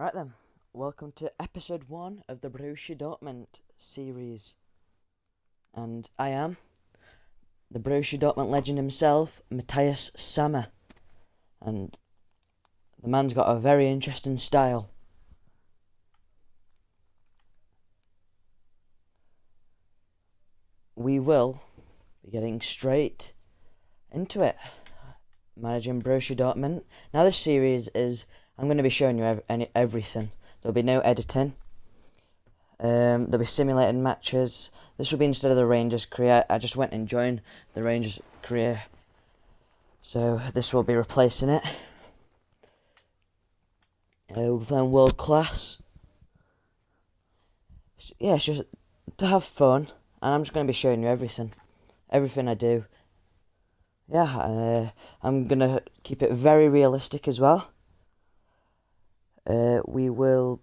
Right then, welcome to episode 1 of the Borussia Dortmund series. And I am the Borussia Dortmund legend himself, Matthias Sammer. And the man's got a very interesting style. We will be getting straight into it. Managing Borussia Dortmund. Now this series is, I'm going to be showing you everything. There'll be no editing. There'll be simulated matches. This will be instead of the Rangers career. I just went and joined the Rangers career, so this will be replacing it. We're playing world class. Yeah, it's just to have fun, and I'm just going to be showing you everything I do. Yeah, I'm going to keep it very realistic as well. We will,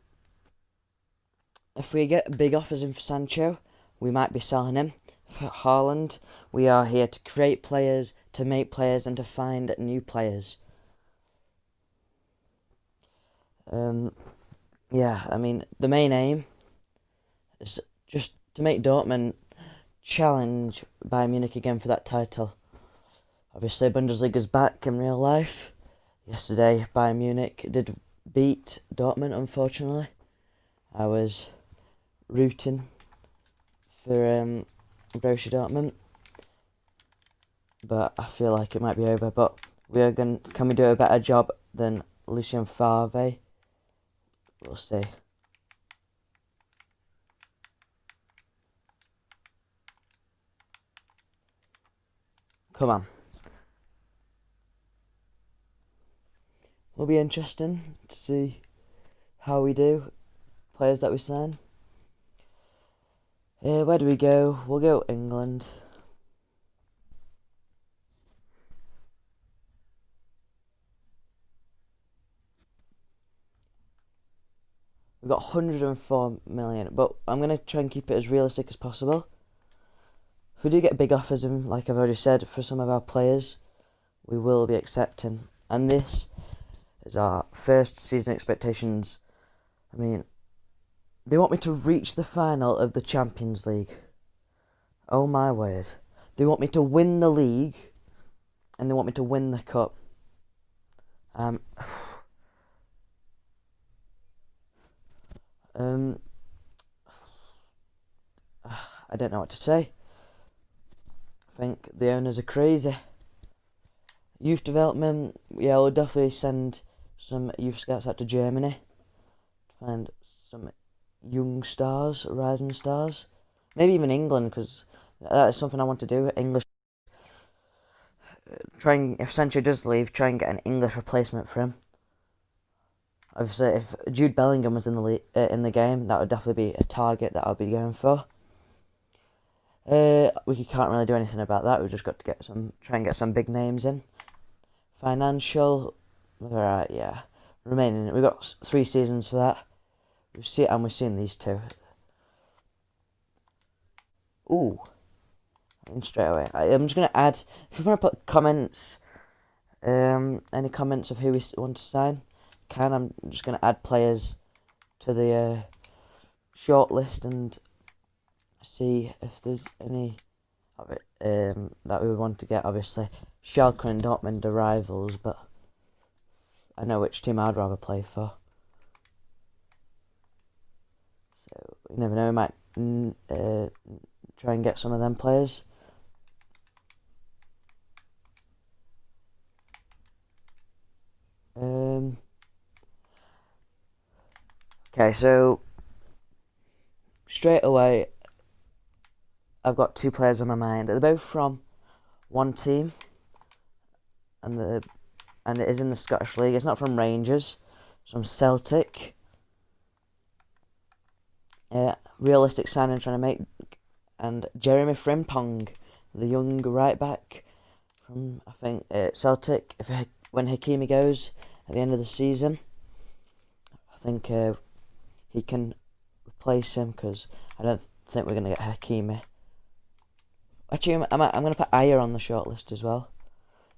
if we get big offers in for Sancho, we might be selling him. For Haaland, we are here to create players, to make players, and to find new players. Yeah, I mean, the main aim is just to make Dortmund challenge Bayern Munich again for that title. Obviously, Bundesliga's back in real life. Yesterday, Bayern Munich did beat Dortmund, unfortunately. I was rooting for Borussia Dortmund, but I feel like it might be over. But can we do a better job than Lucien Favre? We'll see. Come on. Will be interesting to see how we do. Players that we sign. Where do we go? We'll go England. We've got 104 million, but I'm going to try and keep it as realistic as possible. If we do get big offers, in, like I've already said, for some of our players, we will be accepting. And this is our first season expectations. I mean, they want me to reach the final of the Champions League. Oh my word. They want me to win the league, and they want me to win the cup. I don't know what to say. I think the owners are crazy. Youth development, yeah, we'll definitely send some youth scouts out to Germany to find some young stars, rising stars. Maybe even England, because that is something I want to do. English. If Sancho does leave, try and get an English replacement for him. Obviously, if Jude Bellingham was in the game, that would definitely be a target that I'll be going for. We can't really do anything about that. We've just got to try and get some big names in. Financial, alright, yeah. Remaining, we've got 3 seasons for that. We've seen these 2. Ooh, and straight away. I'm just gonna add. If you want to put comments, any comments of who we want to sign, I'm just gonna add players to the shortlist and see if there's any of it that we want to get. Obviously, Schalke and Dortmund are rivals, but I know which team I'd rather play for. So you never know. We might try and get some of them players. Okay, so straight away, I've got 2 players on my mind. They're both from one team, and it is in the Scottish League. It's not from Rangers. It's from Celtic. Realistic signing trying to make, and Jeremy Frimpong, the young right back from I think Celtic. When Hakimi goes at the end of the season, I think he can replace him, because I don't think we're going to get Hakimi. Actually, I'm going to put Ayer on the shortlist as well.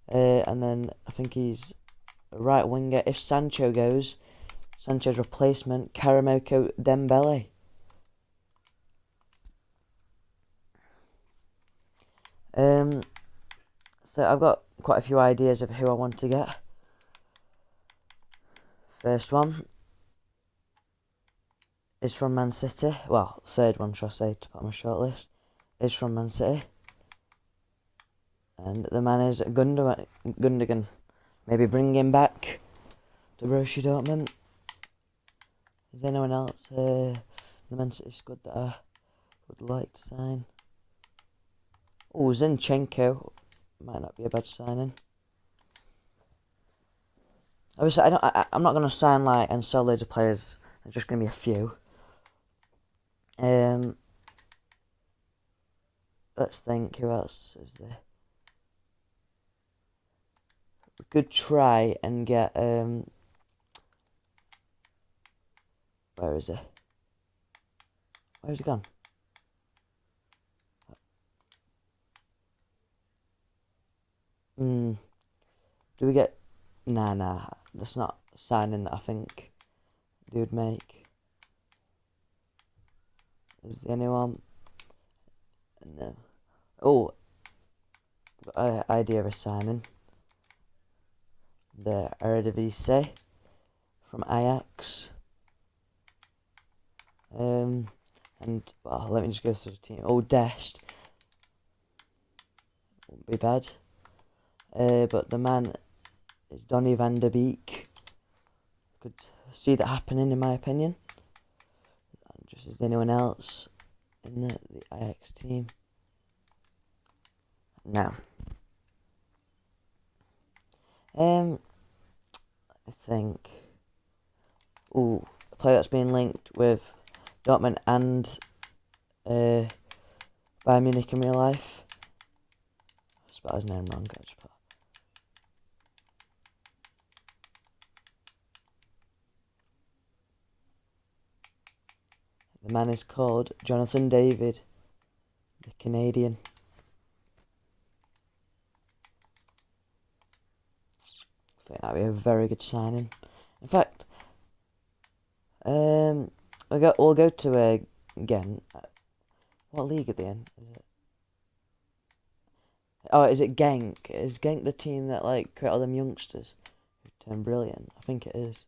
And then I think he's a right winger. If Sancho goes, Sanchez replacement, Karamoko Dembele. So I've got quite a few ideas of who I want to get. First one is from Man City. Well, third one, shall I say, to put on my shortlist, is from Man City. And the man is Gundogan. Maybe bring him back to Borussia Dortmund. Is there anyone else the Man City squad that I would like to sign? Oh, Zinchenko might not be a bad signing. Obviously, I'm not going to sign like and sell loads of players. There's just going to be a few. Let's think. Who else is there? We could try and get where is he? Where's he gone? Do we get? Nah. That's not a signing that I think they would make. Is there anyone? No. Oh, got an idea of a signing. The Eredivisie from Ajax. And well, let me just go through the team. Oh, Dest won't be bad. But the man is Donny van der Beek. Could see that happening, in my opinion. Just as anyone else in the Ajax team. Now, I think, a player that's been linked with Dortmund and Bayern Munich in real life. I spelled his name wrong. The man is called Jonathan David, the Canadian. I think that'd be a very good signing. In fact, we'll go to again. What league are they in? Is it? Oh, is it Genk? Is Genk the team that like create all them youngsters who turn brilliant? I think it is.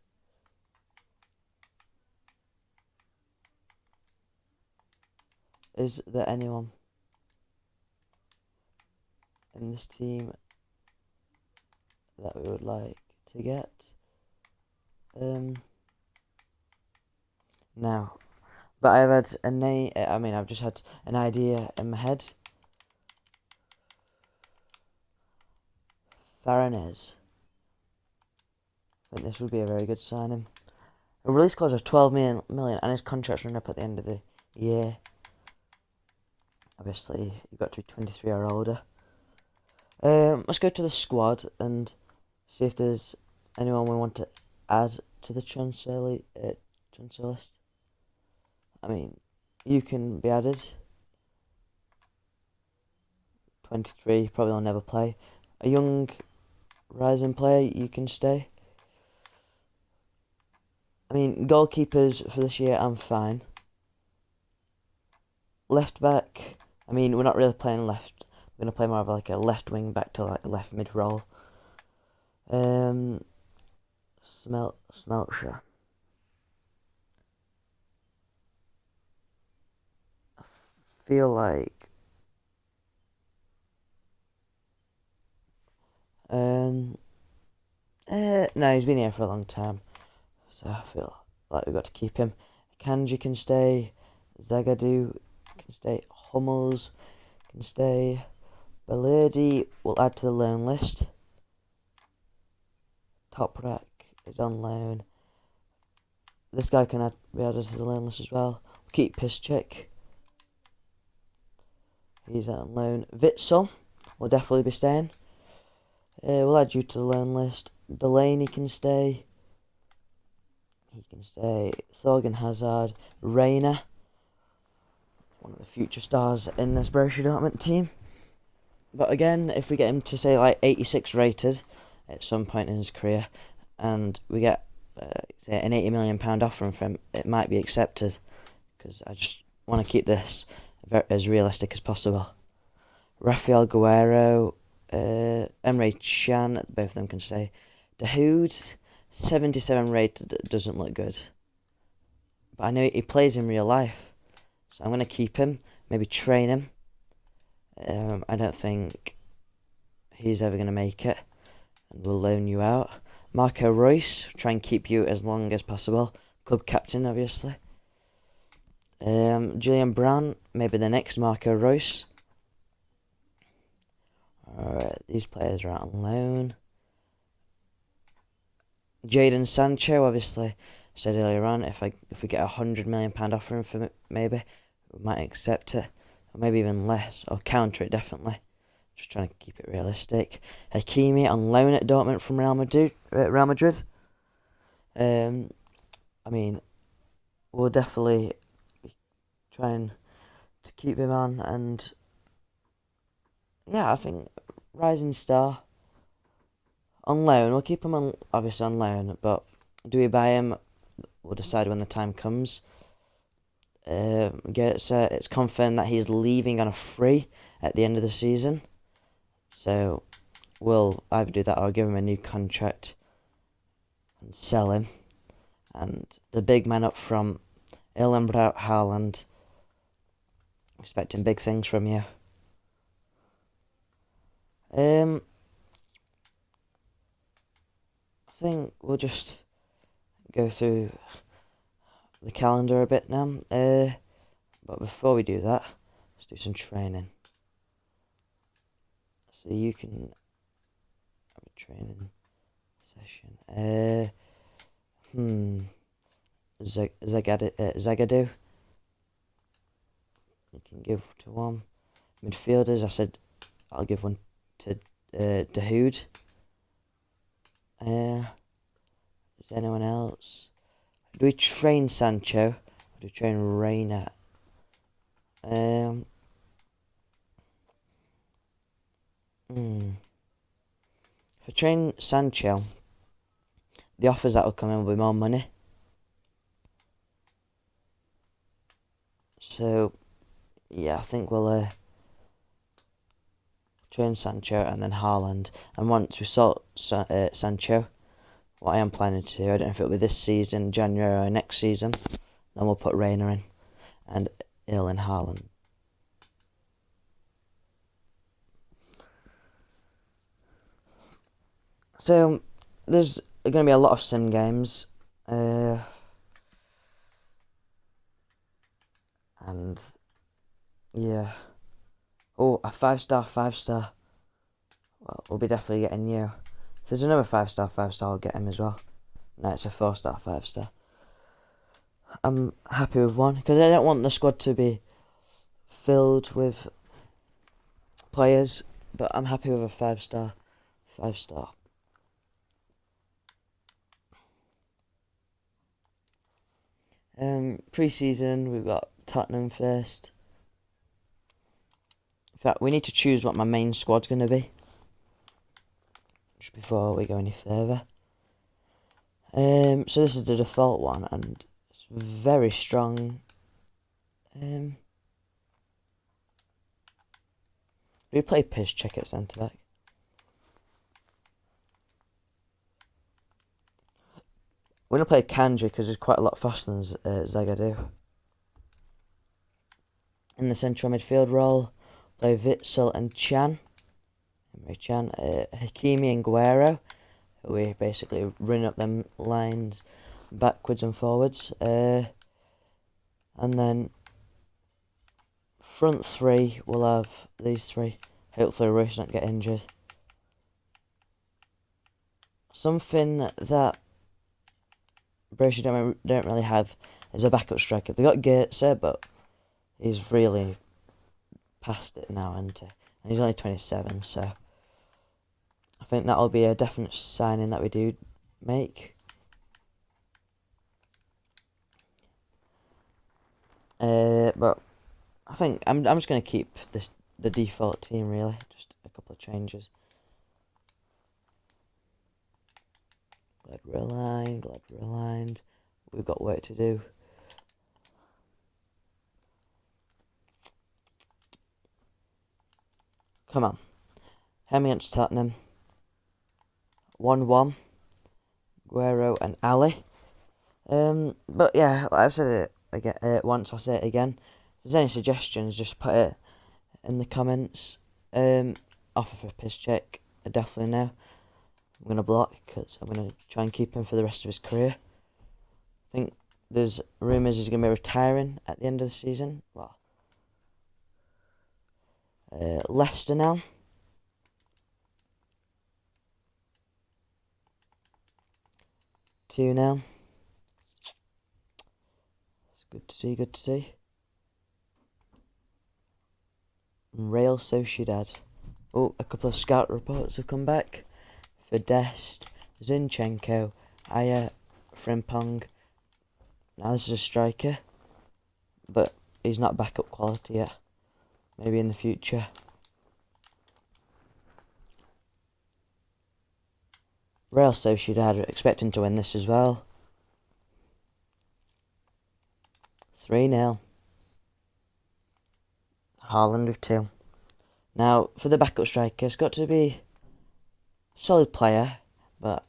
Is there anyone in this team that we would like to get? No. But I've had a name. I mean, I've just had an idea in my head. Faranez. I think this would be a very good signing. A release clause of 12 million, and his contract's run up at the end of the year. Obviously, you've got to be 23 or older. Let's go to the squad and see if there's anyone we want to add to the transfer list. I mean, you can be added. 23, probably will never play. A young rising player, you can stay. I mean, goalkeepers for this year, I'm fine. Left back, I mean, we're not really playing left. We're going to play more of like a left wing back to like a left mid role. Smelcher. I feel like no, he's been here for a long time, so I feel like we've got to keep him. Kanji can stay, Zagadou can stay, Hummels can stay, Balerdi will add to the loan list. Toprak is on loan. This guy can be added to the loan list as well. We'll keep Piszczek. He's on loan. Witsel will definitely be staying. We'll add you to the loan list. Delaney can stay. He can stay. Thorgan Hazard. Reina, one of the future stars in this Borussia Dortmund team. But again, if we get him to say like 86 rated at some point in his career, and we get say an £80 million offer from him, it might be accepted, because I just want to keep this as realistic as possible. Rafael Guerrero, Emre Can, both of them can stay. Dahoud, 77 rated, doesn't look good. But I know he plays in real life, so I'm going to keep him, maybe train him. I don't think he's ever going to make it, and we'll loan you out. Marco Reus, try and keep you as long as possible. Club captain, obviously. Julian Brandt, maybe the next Marco Reus. Alright, these players are out on loan. Jadon Sancho, obviously, said earlier on, if we get £100 million offer for it, maybe we might accept it, or maybe even less, or counter it definitely. Just trying to keep it realistic. Hakimi on loan at Dortmund from Real Madrid. I mean, we'll definitely be trying to keep him on, and yeah, I think rising star on loan. We'll keep him on, obviously on loan, but do we buy him? We'll decide when the time comes. It's confirmed that he's leaving on a free at the end of the season, so we'll either do that or give him a new contract and sell him. And the big man up from Erling Braut Haaland, expecting big things from you. I think we'll just go through the calendar a bit now. But before we do that, let's do some training. So you can have a training session. Zagadou. You can give to one. Midfielders, I said I'll give one to Dahoud. Is there anyone else? Do we train Sancho? Or do we train Reina? If I train Sancho, the offers that will come in will be more money. So, yeah, I think we'll train Sancho and then Haaland. And once we sort Sancho, what I am planning to do, I don't know if it'll be this season, January, or next season, then we'll put Reina in and Erling Haaland. So, there's going to be a lot of sim games. And yeah. Oh, a 5-star. Well, we'll be definitely getting you. If there's another 5-star, I'll get him as well. No, it's a 4-star, 5-star. I'm happy with one, because I don't want the squad to be filled with players, but I'm happy with a 5-star. Pre-season, we've got Tottenham first. In fact, we need to choose what my main squad's going to be, just before we go any further. So this is the default one, and it's very strong. We play Piszczek at centre back. We're going to play Kanji because he's quite a lot faster than Zagadou. In the central midfield role, play Witsel and Can. Hakimi and Guerrero. We basically run up them lines backwards and forwards. And then front three, we'll have these three. Hopefully Rush not get injured. Something that Borussia don't really have is a backup striker. They got Goetze, but he's really past it now, isn't he? And he's only 27, so I think that'll be a definite signing that we do make. But I think I'm just gonna keep the default team, really. Just a couple of changes. Glad we're aligned. Glad we're aligned. We've got work to do. Come on. Home against Tottenham. 1-1. Guerrero and Ali. But yeah, like I've said it again once. I'll say it again. If there's any suggestions, just put it in the comments. Offer for a piss check. I definitely know. I'm gonna block because I'm gonna try and keep him for the rest of his career. I think there's rumours he's gonna be retiring at the end of the season. Well, Leicester now. Two now. It's good to see. Good to see. Real Sociedad. Oh, a couple of scout reports have come back. For Dest, Zinchenko, Aya, Frimpong. Now this is a striker, but he's not backup quality yet. Maybe in the future. Real Sociedad are expecting to win this as well. 3-0. Haaland with 2. Now, for the backup striker, it's got to be a solid player, but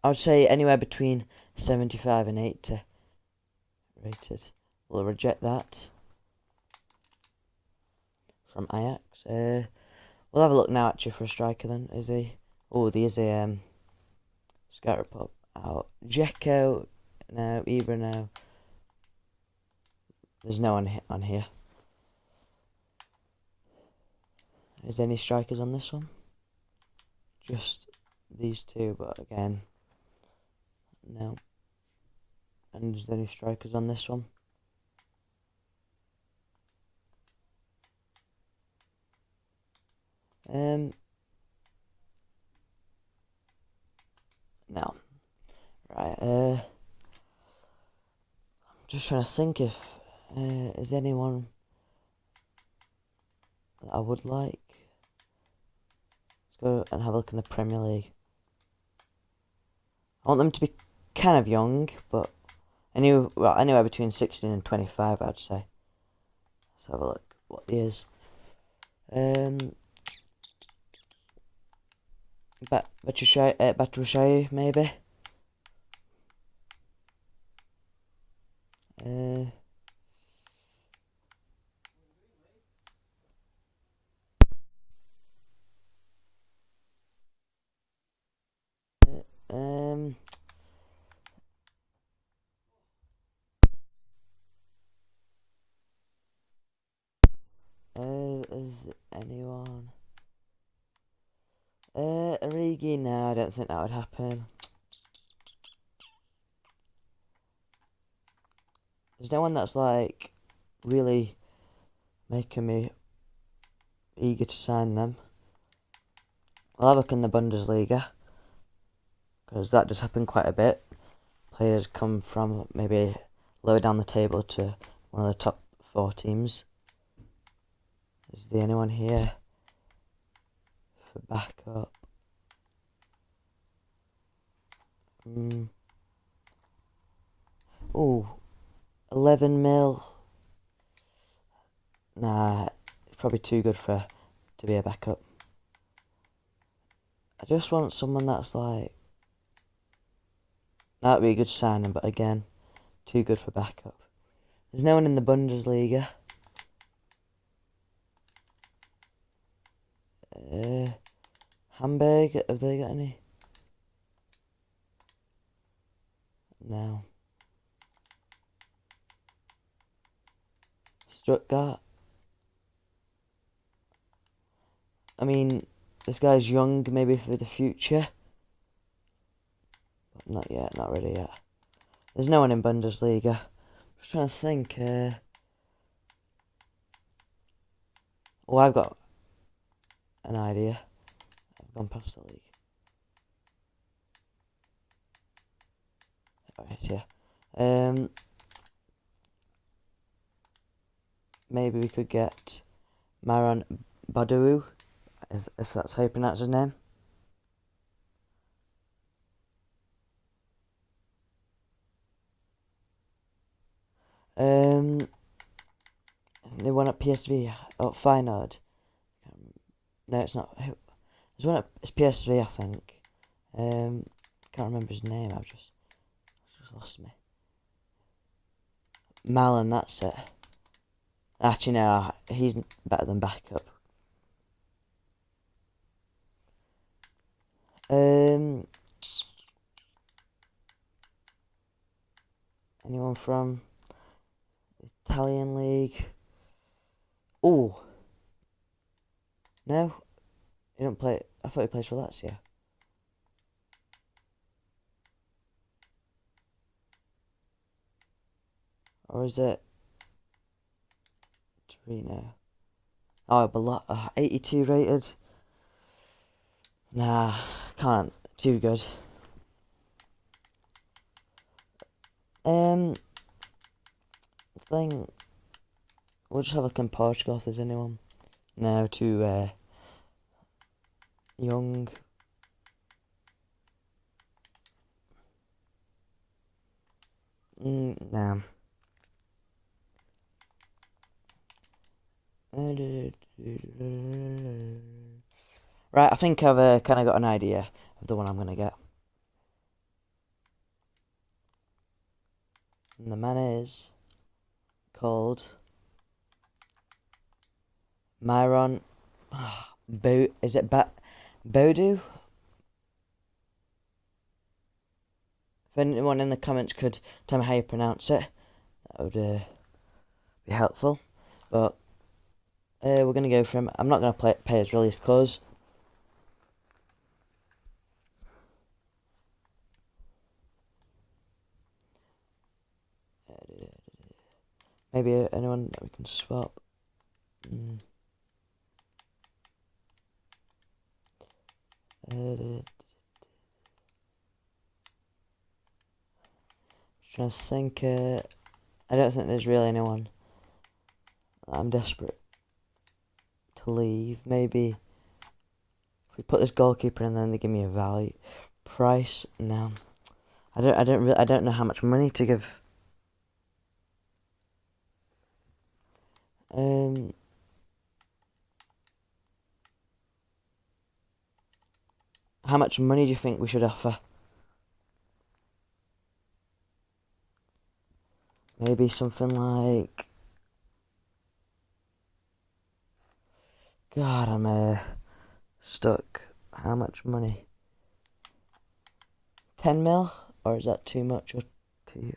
I would say anywhere between 75 and 80 rated. We'll reject that from Ajax. We'll have a look now actually for a striker then. Is he? Oh, there's a scout report out. Dzeko, no. Ibra, no. There's no one on here. Is there any strikers on this one? Just these two, but again, no. And is there any strikers on this one? No. Right, I'm just trying to think if is anyone that I would like. Let's go and have a look in the Premier League. I want them to be kind of young, but anywhere between 16 and 25, I'd say. Let's have a look. What years? Batshuayi, maybe. Is anyone? Origi, no, I don't think that would happen. There's no one that's like really making me eager to sign them. I'll have a look in the Bundesliga because that does happen quite a bit. Players come from maybe lower down the table to one of the top 4 teams. Is there anyone here for backup? Oh, 11 mil. Nah, it's probably too good to be a backup. I just want someone that's like... That'd be a good signing, but again, too good for backup. There's no one in the Bundesliga. Hamburg, have they got any? No. Stuttgart. I mean, this guy's young, maybe for the future. But not yet, not really yet. There's no one in Bundesliga. Just trying to think. Oh, I've got an idea. I've gone past the league. Alright, yeah. Maybe we could get Maran Badou, if that's how you pronounce his name. They won at PSV. Oh, Feyenoord. No, it's not. There's one at PSV, I think. Can't remember his name. I've just lost me. Malin, that's it. Actually, no, he's better than backup. Anyone from the Italian league? Oh, no, he don't play. I thought he plays for Lazio. Or is it Torino? Oh, but 82 rated. Nah, can't. Too good. I think we'll just have a look in Portugal if there's anyone. No, too young. Nah. Right, I think I've kind of got an idea of the one I'm going to get. And the man is called Myron. Is it Bodu? If anyone in the comments could tell me how you pronounce it, that would be helpful. But we're going to go for him. I'm not going to pay his release clause. Maybe anyone that we can swap. Trying to think. I don't think there's really anyone. I'm desperate to leave. Maybe if we put this goalkeeper in, then they give me a value price. No, I don't know how much money to give. How much money do you think we should offer? Maybe something like... God, I'm stuck. How much money? 10 mil? Or is that too much? Or too...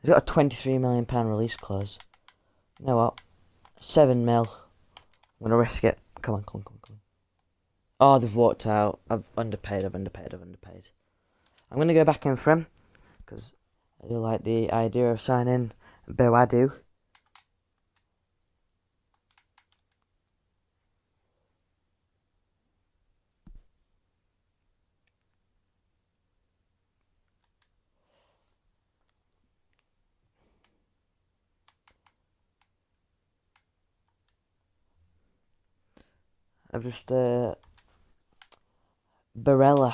He's got a £23 million release clause. You know what? 7 mil. I'm gonna risk it. Come on. Oh, they've walked out. I've underpaid. I'm gonna go back in for him, because I do like the idea of signing Boadu. I've just Barella.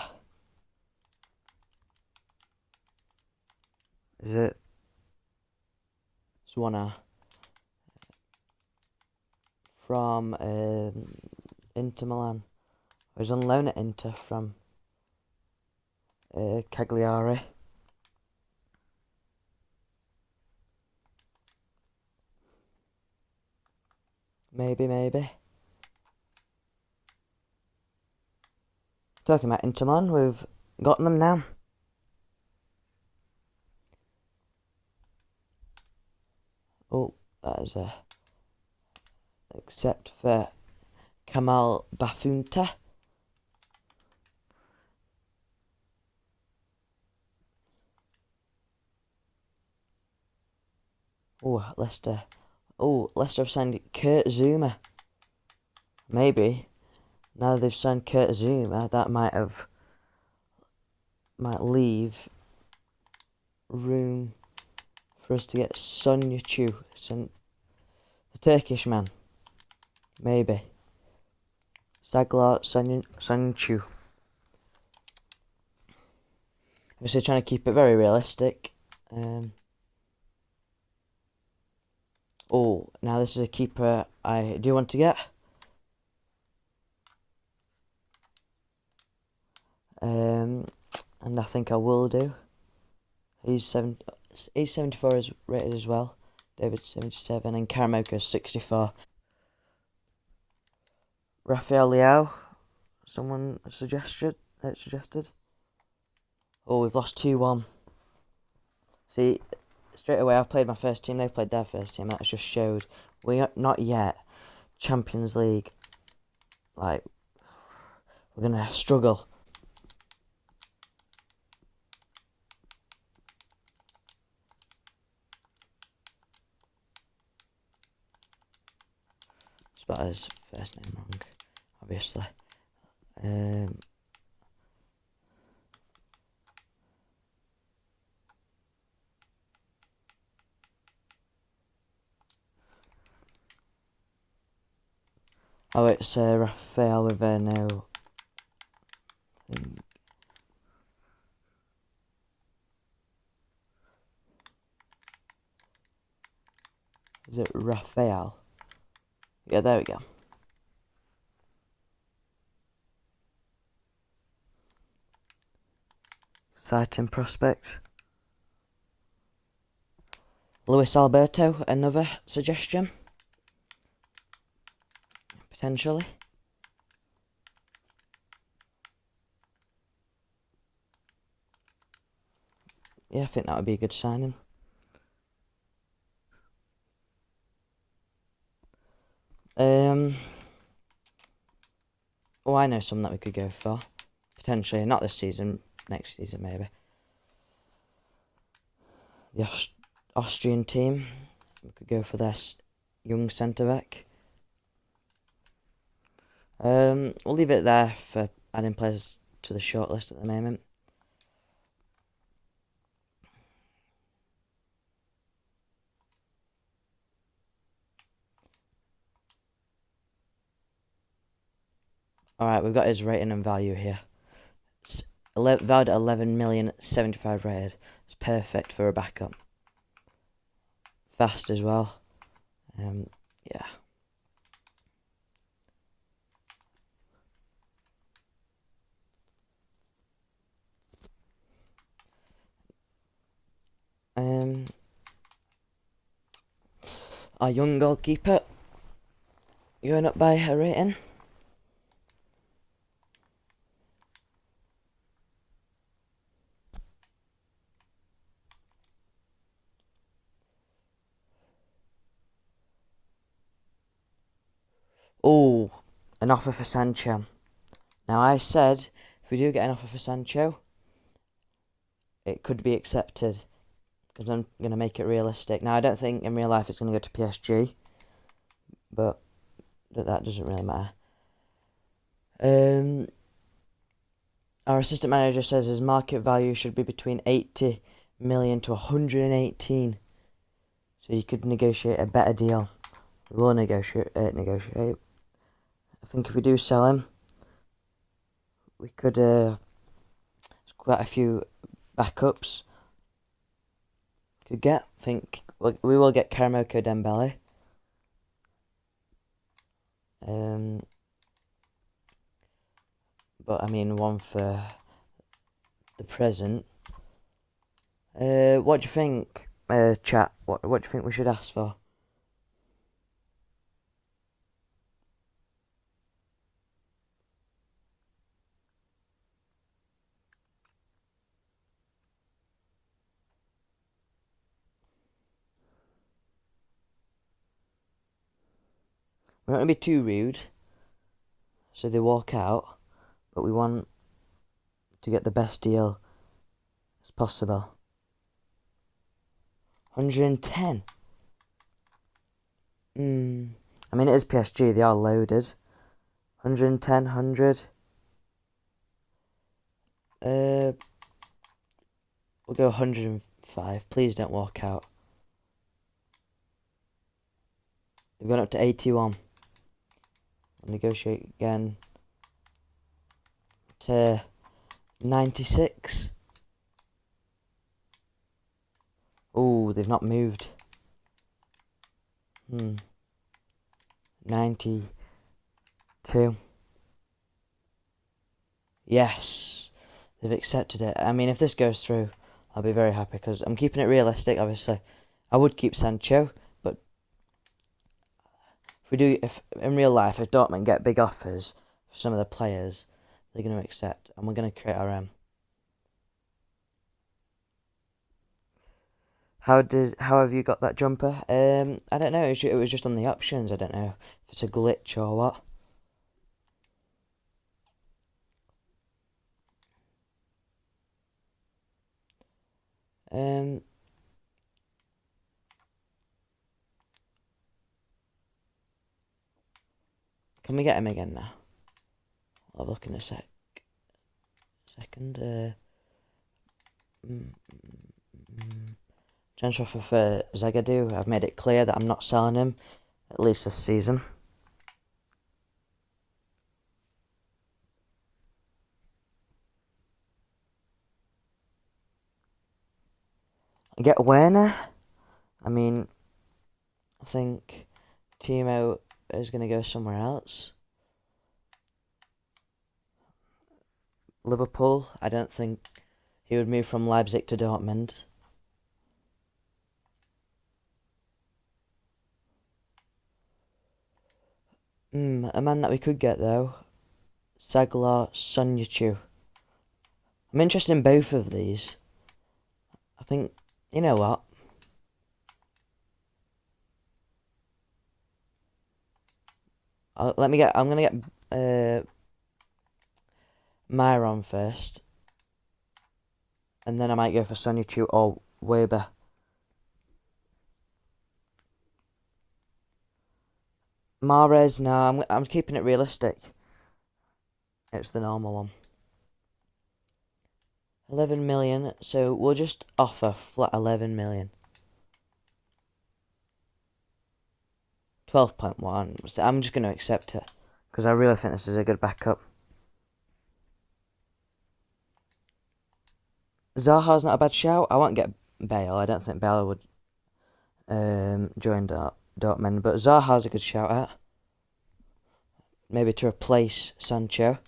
Is it? Swana. From Inter Milan. I was on loan at Inter from Cagliari. Maybe. Talking about Inter Milan, we've got them now. Oh, that is except for Kamal Bafunta. Oh, Leicester. Oh, Leicester have signed Kurt Zouma. Maybe. Now they've signed Kurt Zouma, that might leave room for us to get Sonyachu, the Turkish man. Maybe. Saglar Sonyachu. Obviously trying to keep it very realistic. Oh, now this is a keeper I do want to get. And I think I will do. He's 74 is rated as well. David's 77 and Karamoko's 64. Rafael Leao, someone suggested. Oh, we've lost 2-1. See, straight away I've played my first team, they've played their first team. That's just showed we are not yet Champions League. Like, we're going to struggle. Spelled his first name wrong, obviously. Oh, it's Rafael with no. Is it Rafael? Yeah, there we go. Exciting prospect. Luis Alberto, another suggestion. Potentially. Yeah, I think that would be a good signing. Oh, I know some that we could go for. Potentially, not this season, next season maybe. The Austrian team, we could go for their young centre-back. We'll leave it there for adding players to the shortlist at the moment. Alright, we've got his rating and value here. It's valued at 11,075,000 rated. It's perfect for a backup. Fast as well. Yeah. Our young goalkeeper going up by a rating. Oh, an offer for Sancho. Now I said if we do get an offer for Sancho, it could be accepted because I'm going to make it realistic. Now I don't think in real life it's going to go to PSG, but that doesn't really matter. Our assistant manager says his market value should be between 80 million to 118. So you could negotiate a better deal. We will negotiate. I think if we do sell him, we could there's quite a few backups could get. I think we will get Karamoko Dembele. But I mean one for the present. What do you think, chat? What do you think we should ask for? We're not going to be too rude, so they walk out, but we want to get the best deal as possible. 110. I mean, it is PSG, they are loaded. 110, 100. We'll go 105. Please don't walk out. We've gone up to 81. We'll negotiate again to 96. Oh, they've not moved. 92. Yes, they've accepted it. I mean, if this goes through, I'll be very happy because I'm keeping it realistic. Obviously, I would keep Sancho, but if in real life, if Dortmund get big offers for some of the players, they're going to accept, and we're going to create our own. How have you got that jumper? I don't know. It was just on the options. I don't know if it's a glitch or what. Can we get him again now? I'll look in a second. Transfer for Zagadou. I've made it clear that I'm not selling him, at least this season. Get Werner. I mean, I think Timo is going to go somewhere else. Liverpool. I don't think he would move from Leipzig to Dortmund. A man that we could get though, Saglar Sonyachu. I'm interested in both of these. I think, you know what? I'm gonna get Myron first, and then I might go for Sonyachu or Weber. Mahrez, no, I'm keeping it realistic. It's the normal one. 11 million, so we'll just offer flat 11 million. 12.1, so I'm just going to accept it, because I really think this is a good backup. Zaha's not a bad shout. I won't get Bale. I don't think Bale would join Dortmund, but Zaha's a good shout out. Maybe to replace Sancho.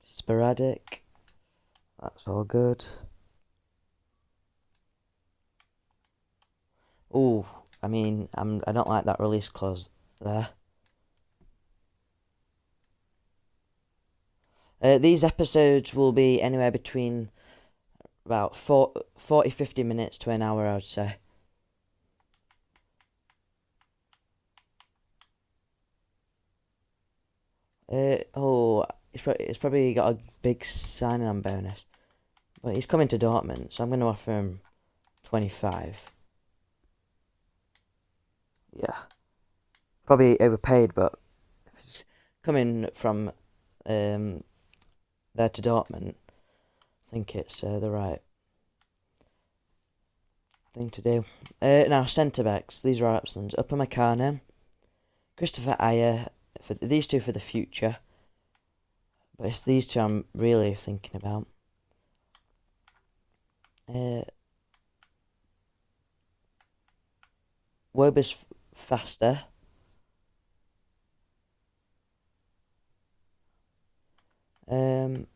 Sporadic. That's all good. Ooh, I mean, I don't like that release clause there. These episodes will be anywhere between about 40-50 minutes to an hour, I would say. He's probably got a big signing on bonus. But he's coming to Dortmund, so I'm going to offer him 25. Yeah. Probably overpaid, but if he's coming from there to Dortmund, I think it's the right thing to do. Now, centre-backs. These are our options. Upamecano, Christopher Ayer, for these two for the future. But it's these two I'm really thinking about. Weber's faster. I'm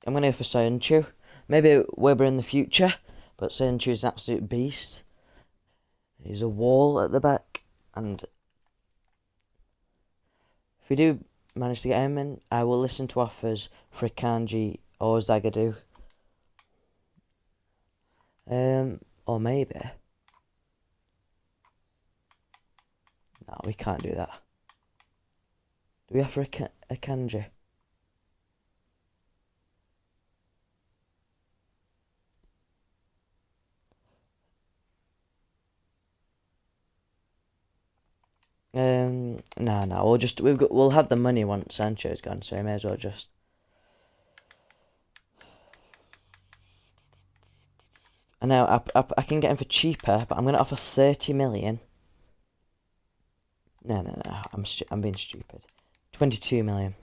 going to go for Soyuncu. Maybe Weber in the future, but Soyuncu's an absolute beast. He's a wall at the back, and if we do manage to get him in, I will listen to offers for Akanji or Zagadou. Or maybe. No, we can't do that. Do we offer Akanji? No. We'll have the money once Sancho's gone, so we may as well just. I know I can get him for cheaper, but I'm gonna offer 30 million. No. I'm being stupid. 22 million.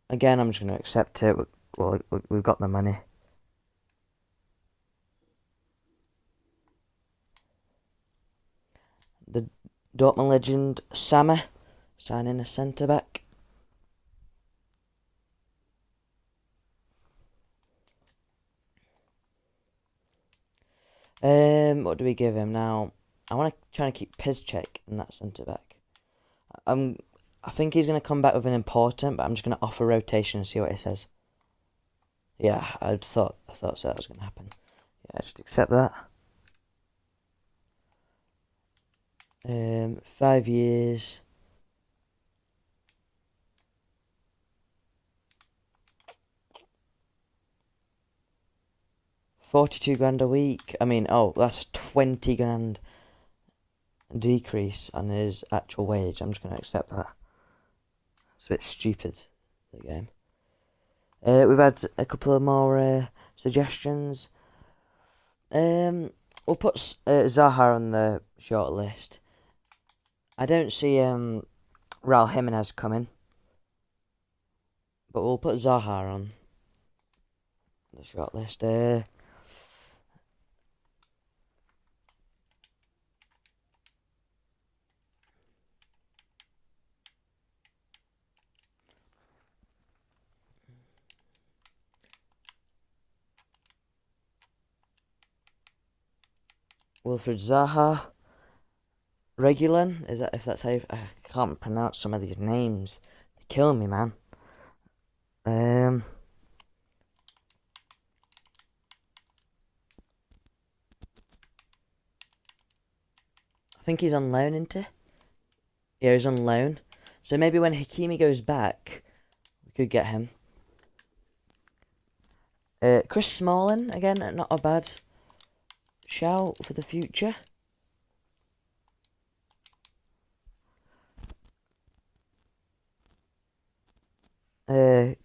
Again, I'm just going to accept it. Well, we've got the money. The Dortmund legend Sammer signing a centre back. What do we give him now? I want to try and keep Piszczek in that centre back. I think he's going to come back with an important, but I'm just going to offer rotation and see what he says. Yeah, I thought so that was going to happen. Yeah, just accept that. 5 years. £42 a week. I mean, oh, that's a 20 grand decrease on his actual wage. I'm just going to accept that. It's a bit stupid, the game. We've had a couple of more suggestions. We'll put Zaha on the short list. I don't see Raul Jimenez coming, but we'll put Zaha on the short list. Wilfried Zaha. Regulan, is that if that's how I can't pronounce some of these names. They kill me, man. I think he's on loan, isn't he? Yeah, he's on loan. So maybe when Hakimi goes back, we could get him. Chris Smalling, again, not a bad shout for the future.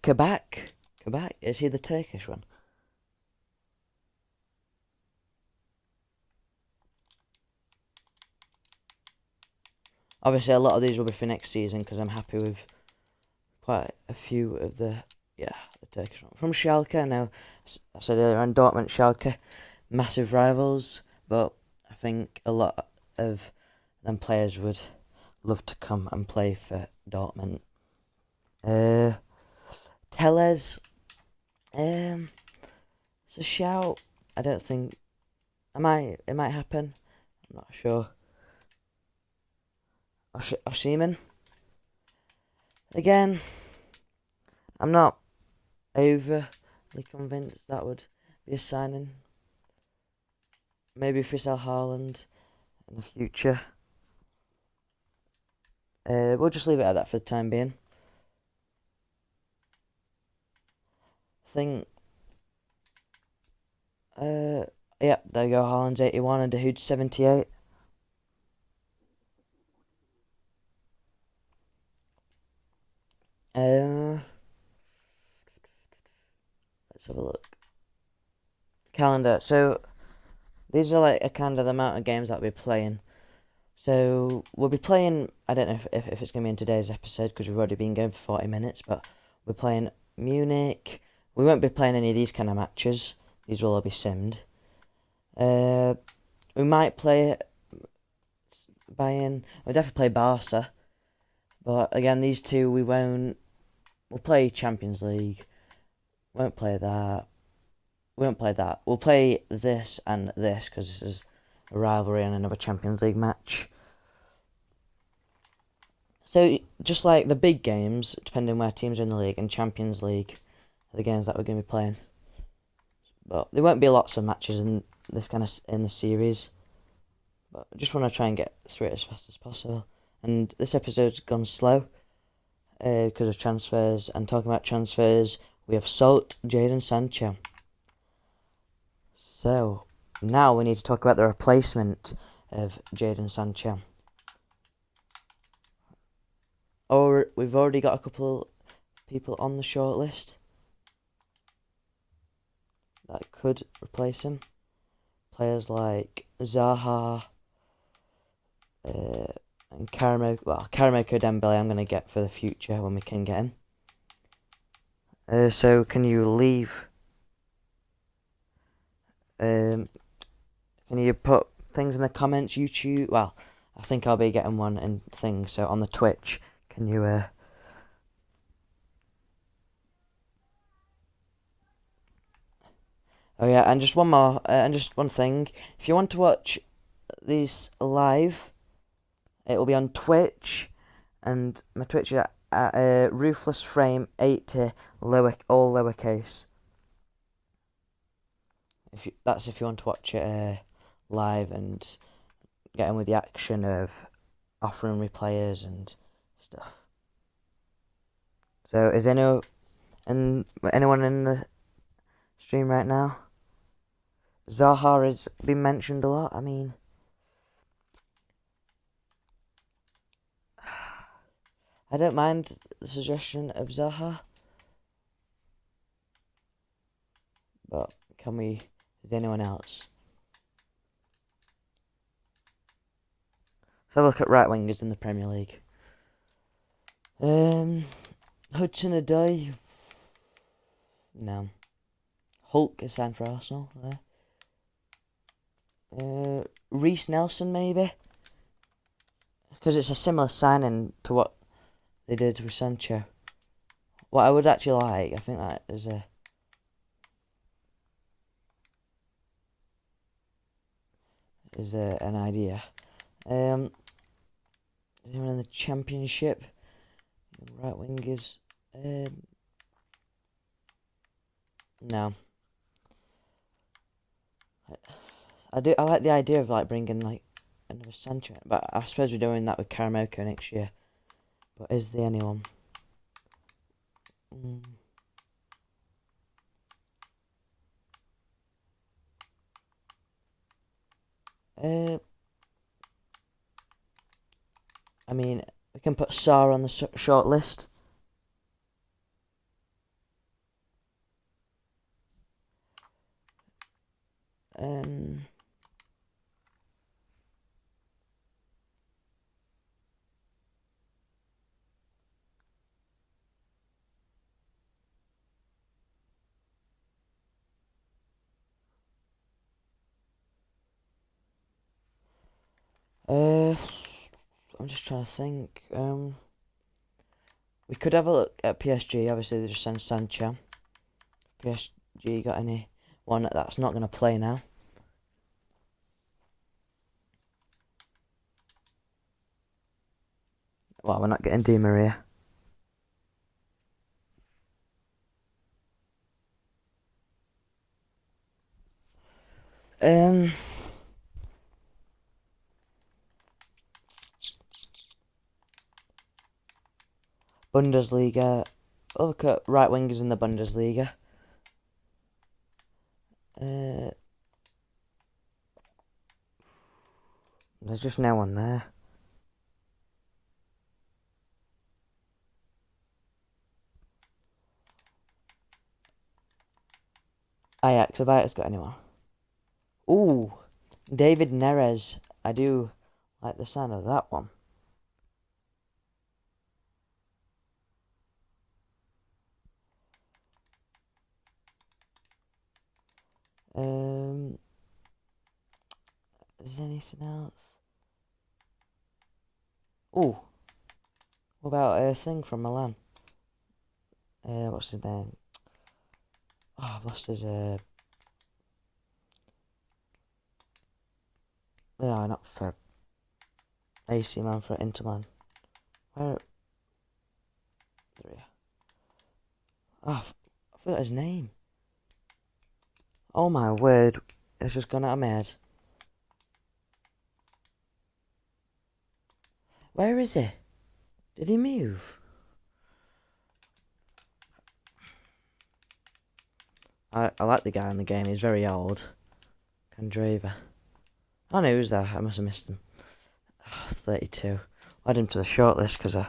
Kabak, is he the Turkish one? Obviously, a lot of these will be for next season because I'm happy with quite a few of the Turkish one. From Schalke, I know I said earlier on Dortmund, Schalke, massive rivals, but I think a lot of them players would love to come and play for Dortmund. Tellez, it's a shout. I don't think it might happen. I'm not sure. Osimhen. Again, I'm not overly convinced that would be a signing. Maybe if we sell Haaland in the future. We'll just leave it at that for the time being. I think. Yeah, there you go. Haaland's 81 and Dahoud's 78. Let's have a look. Calendar. So these are like a kind of the amount of games that we're playing. So we'll be playing. I don't know if it's gonna be in today's episode because we've already been going for 40 minutes. But we're playing Munich. We won't be playing any of these kind of matches. These will all be simmed. We might play Bayern. We'll definitely play Barca. But again, these two we won't. We'll play Champions League. Won't play that. We won't play that. We'll play this and this because this is a rivalry and another Champions League match. So just like the big games, depending where teams are in the league, and Champions League are the games that we're going to be playing. But there won't be lots of matches in this in the series. But I just want to try and get through it as fast as possible. And this episode's gone slow because of transfers. And talking about transfers, we have sold Jadon Sancho. So now we need to talk about the replacement of Jadon Sancho. Or we've already got a couple people on the shortlist that could replace him. Players like Zaha and Karamoko Dembele I'm going to get for the future when we can get him. So can you leave? Can you put things in the comments? YouTube. Well, I think I'll be getting one in things. So on the Twitch, can you? Oh yeah, and just one more, and just one thing. If you want to watch these live, it will be on Twitch, and my Twitch is at Ruthless Frame 80 all lowercase. That's if you want to watch it live and get in with the action of offering replayers and stuff. So is anyone in the stream right now? Zaha has been mentioned a lot. I mean, I don't mind the suggestion of Zaha, but can we? Is anyone else? Let's have a look at right wingers in the Premier League. Hudson-Odoi. No. Hulk is signed for Arsenal. Reece Nelson maybe, because it's a similar signing to what they did with Sancho. What I would actually like, I think that is an idea. Anyone in the Championship? Right wingers. No. I like the idea of like bringing like another Sancho, but I suppose we're doing that with Karamoko next year. But is there anyone? I mean, we can put Sarr on the short list. I'm just trying to think. We could have a look at PSG. Obviously, they just sent Sancho. PSG got anyone that's not going to play now? Well, we're not getting Di Maria. Bundesliga. Oh, look at right wingers in the Bundesliga. There's just no one there. Ajax, have Ajax got anyone? Ooh, David Neres. I do like the sound of that one. Is there anything else? Ooh, what about a thing from Milan? What's his name? Oh, I've lost his yeah, not for AC man, for Inter man. Where? Oh, I forgot his name. Oh my word, it's just gone out of my head. Where is he? Did he move? I like the guy in the game. He's very old. Candreva. Oh no, he was there. I must have missed him. Oh, 32. I add him to the shortlist because I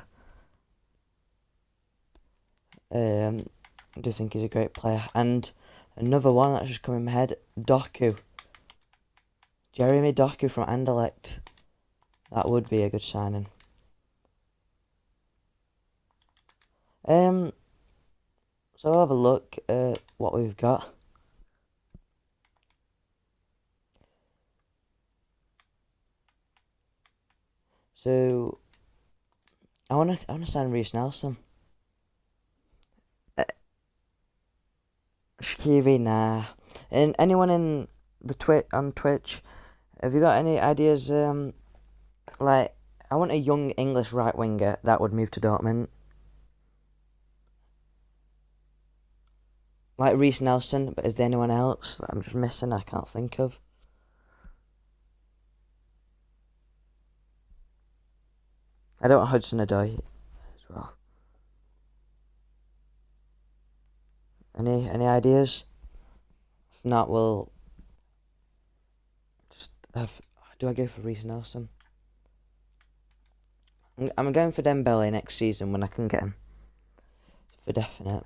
do think he's a great player. And another one that's just come in my head, Doku. Jeremy Doku from Anderlecht. That would be a good signing. So I'll have a look at what we've got. So I wanna sign Reece Nelson. Shaqiri, nah. And anyone in the on Twitch, have you got any ideas? Like I want a young English right winger that would move to Dortmund. Like Reece Nelson, but is there anyone else that I'm just missing? I can't think of. I don't want Hudson-Odoi as well. Any ideas? If not, we'll just have. Do I go for Reece Nelson? I'm going for Dembele next season when I can get him for definite.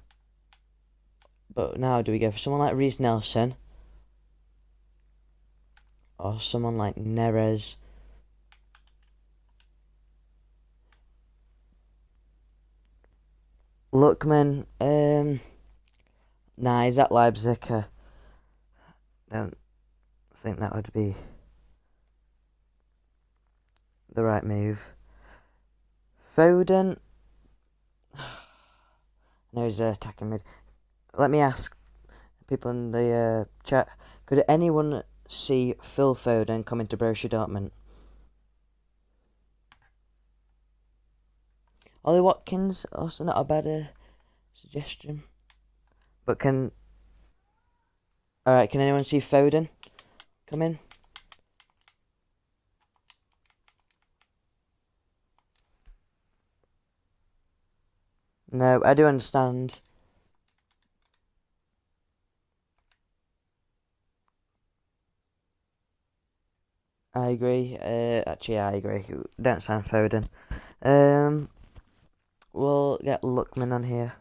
But now, do we go for someone like Reece Nelson or someone like Neres? Lookman, nah, he's at Leipzig. I don't think that would be the right move. Foden, no, he's attacking mid. Let me ask people in the chat, could anyone see Phil Foden coming to Borussia Dortmund? Ollie Watkins, also not a bad suggestion. But alright, can anyone see Foden come in? No, I do understand. I agree. Actually, I agree. Don't sign Foden. We'll get Lookman on here.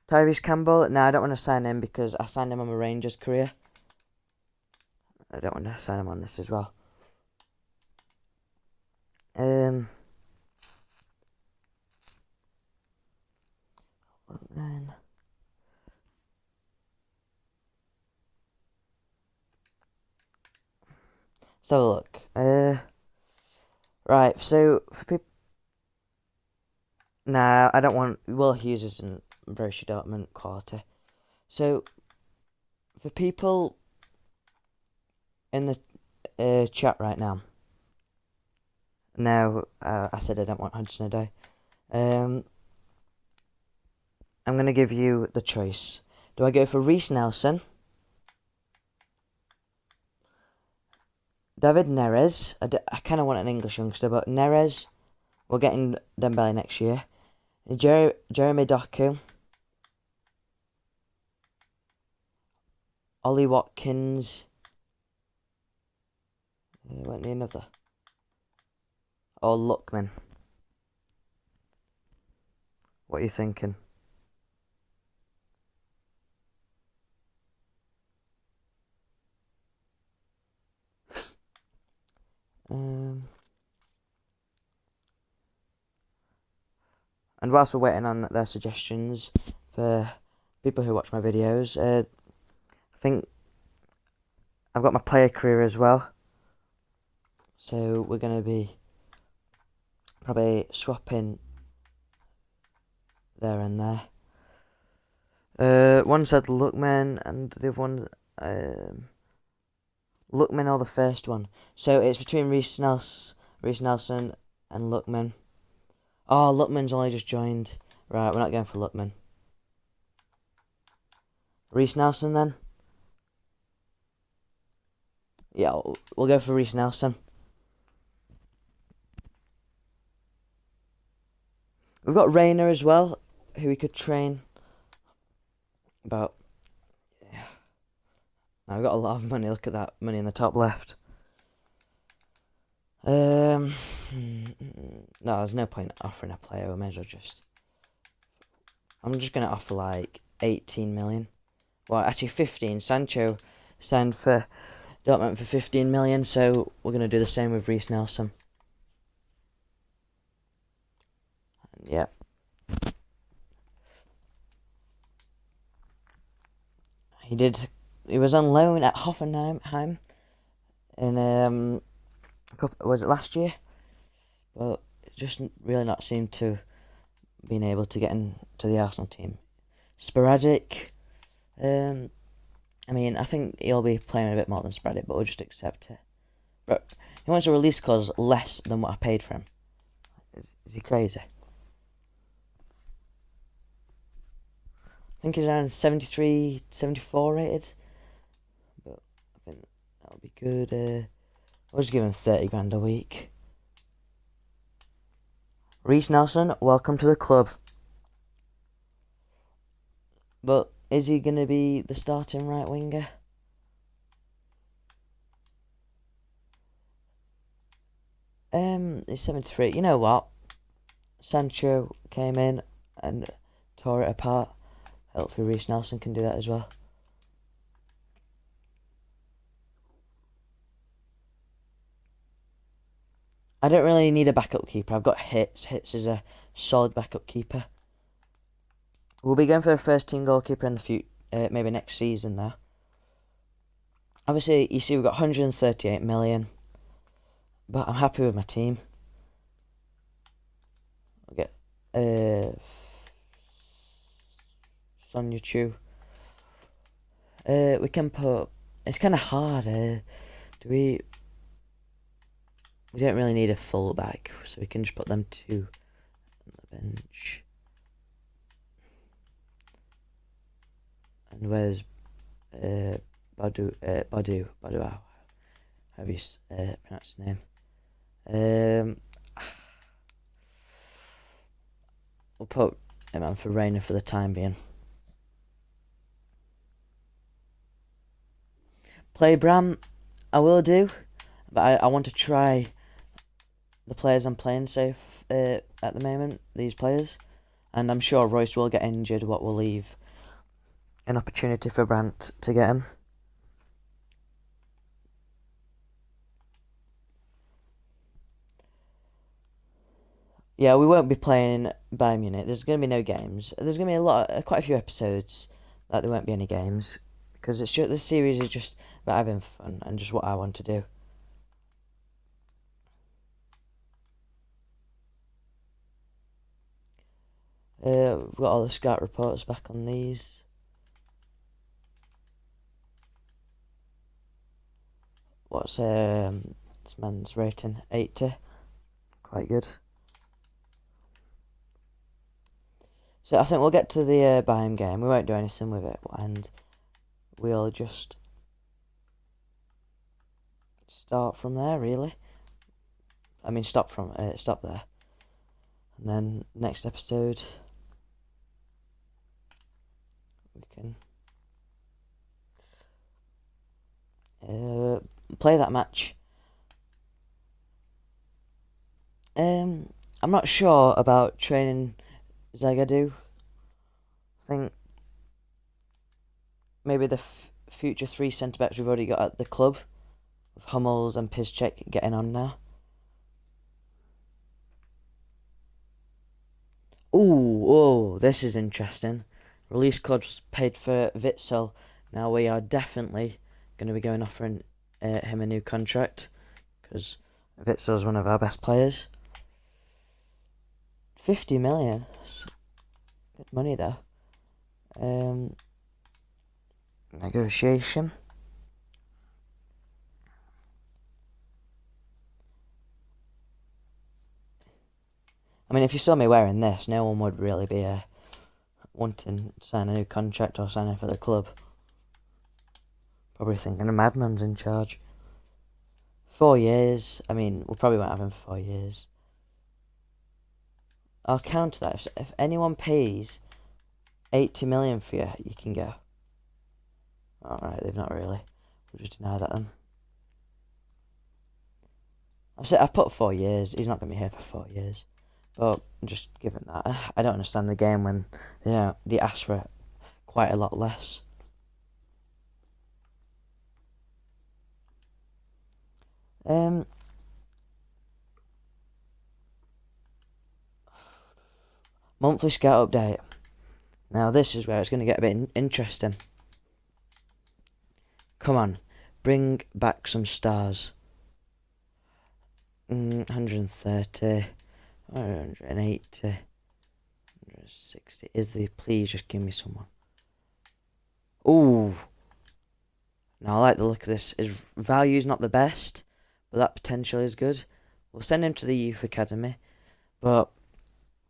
Tyrese Campbell. No, I don't want to sign him because I signed him on my Rangers career. I don't want to sign him on this as well. Lookman. So look. Right. So for people. Nah, I don't want. Will Hughes is in Borussia Dortmund quarter. So for people in the chat right now. No, I said I don't want Hudson-Odoi. I'm going to give you the choice. Do I go for Reece Nelson, David Neres? I kind of want an English youngster, but Neres, we're getting Dembele next year. Jeremy Doku, Ollie Watkins. Won't need another. Or Lookman. What are you thinking? And whilst we're waiting on their suggestions for people who watch my videos, I think I've got my player career as well. So we're going to be probably swapping there and there. One said Lookman and the other one Lookman or the first one. So it's between Reece Nelson and Lookman. Oh, Lookman's only just joined. Right, we're not going for Lookman. Reece Nelson then? Yeah, we'll go for Reece Nelson. We've got Rayner as well, who we could train. But yeah. Now we've got a lot of money. Look at that money in the top left. No, there's no point offering a player. We may as well just. I'm just gonna offer like 18 million. Well, actually 15. Sancho signed for Dortmund for 15 million, so we're gonna do the same with Reece Nelson. Yeah. He was on loan at Hoffenheim in was it last year? But just really not seemed to been able to get into the Arsenal team. Sporadic. I mean, I think he'll be playing a bit more than sporadic, but we'll just accept it. But he wants a release clause less than what I paid for him. Is he crazy? I think he's around 73, 74 rated. But I think that'll be good. I'll just give him 30 grand a week. Reece Nelson, welcome to the club. But is he going to be the starting right winger? He's 73. You know what? Sancho came in and tore it apart. Hopefully Reece Nelson can do that as well. I don't really need a backup keeper. I've got Hits. Hits is a solid backup keeper. We'll be going for a first team goalkeeper in the future, maybe next season though. Obviously, you see we've got 138 million. But I'm happy with my team. I'll get Sonia Chu. We can put. It's kind of hard. We don't really need a fullback, so we can just put them two on the bench. And where's Badu? How do you pronounce his name? We'll put him on for Reina for the time being. Play Bram, I will do, but I want to try the players I'm playing safe at the moment, these players, and I'm sure Royce will get injured, what will leave an opportunity for Brandt to get him. Yeah, we won't be playing Bayern Munich. There's going to be no games. There's going to be quite a few episodes that there won't be any games, because it's just this series is just about having fun and just what I want to do. We've got all the scout reports back on these. What's this man's rating? 80. Quite good. So I think we'll get to the Bayern game. We won't do anything with it, and we'll just start from there. Really, I mean, stop there, and then next episode we can play that match. I'm not sure about training Zagadou. I think maybe the future 3 centre backs we've already got at the club, with Hummels and Piszczek getting on now. Ooh, this is interesting. Release codes paid for Witsel. Now we are definitely going to be going offering him a new contract, because Witzel's one of our best players. 50 million. That's good money though. Negotiation. I mean, if you saw me wearing this, no one would really be wanting to sign a new contract or signing for the club. Probably thinking a madman's in charge. 4 years. I mean, we probably won't have him for 4 years. I'll counter that. If anyone pays 80 million for you, you can go. Alright, they've not really. We'll just deny that then. I've put 4 years. He's not going to be here for 4 years. But just given that, I don't understand the game when they ask for quite a lot less. Monthly scout update. Now this is where it's going to get a bit interesting. Come on, bring back some stars. 130, 180, 160. Please just give me someone. Ooh. Now I like the look of this. His value's not the best, but that potential is good. We'll send him to the youth academy, but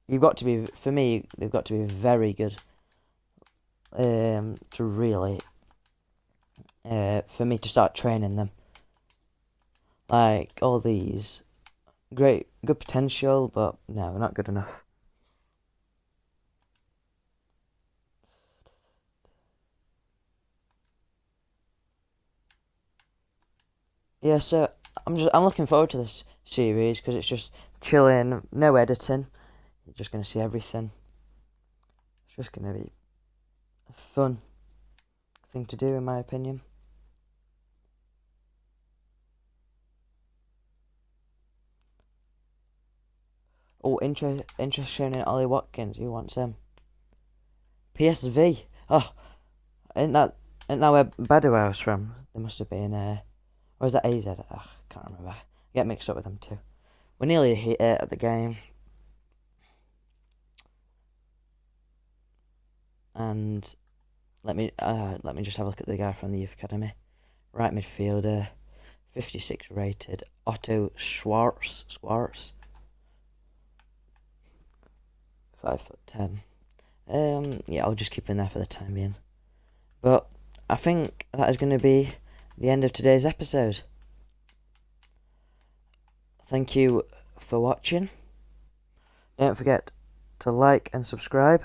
you've got to be, for me, they've got to be very good to really, for me to start training them. Like all these, good potential, but no, not good enough. Yeah, so I'm looking forward to this series because it's just chilling, no editing. You're just gonna see everything. It's just gonna be a fun thing to do, in my opinion. Oh, interest shown in Ollie Watkins. Who wants him? PSV. Oh, isn't that where Badou's from? There must have been or is that AZ? I can't remember. I get mixed up with them too. We're nearly here at the game. And let me just have a look at the guy from the youth academy. Right midfielder, 56 rated, Otto Schwartz. 5'10". Yeah, I'll just keep him there for the time being. But I think that is going to be the end of today's episode. Thank you for watching. Don't forget to like and subscribe.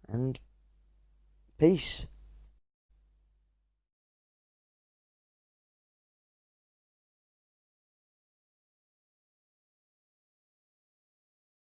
And peace.